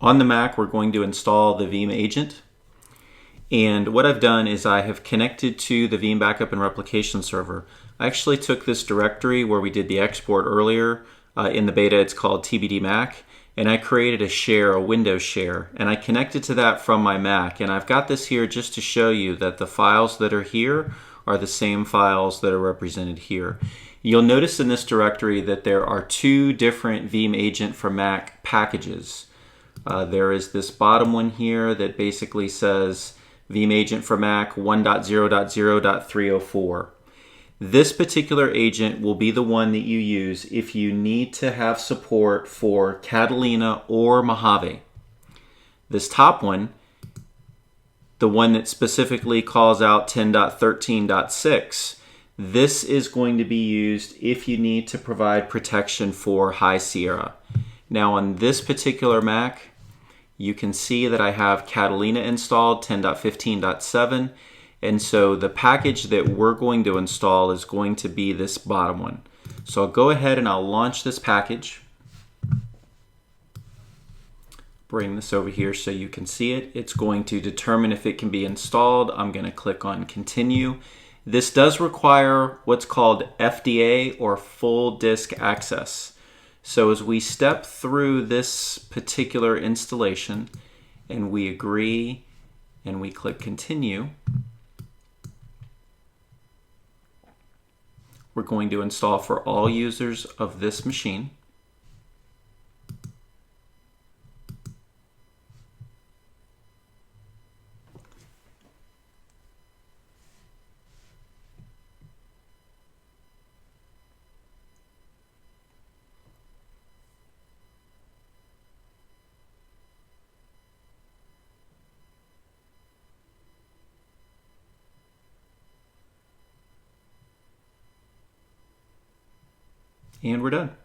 On the Mac, we're going to install the Veeam agent. And what I've done is I have connected to the Veeam backup and replication server. I actually took this directory where we did the export earlier. In the beta, it's called TBD Mac. And I created a share, a Windows share. And I connected to that from my Mac. And I've got this here just to show you that the files that are here are the same files that are represented here. You'll notice in this directory that there are two different Veeam Agent for Mac packages. There is this bottom one here that basically says Veeam Agent for Mac 1.0.0.304. This particular agent will be the one that you use if you need to have support for Catalina or Mojave. This top one, the one that specifically calls out 10.13.6, this is going to be used if you need to provide protection for High Sierra. Now on this particular Mac, you can see that I have Catalina installed 10.15.7, and so the package that we're going to install is going to be this bottom one. So I'll go ahead and I'll launch this package. Bring this over here so you can see it. It's going to determine if it can be installed. I'm going to click on continue. This does require what's called FDA or full disk access. So as we step through this particular installation and we agree and we click continue, we're going to install for all users of this machine. And we're done.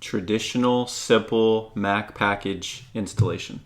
Traditional, simple Mac package installation.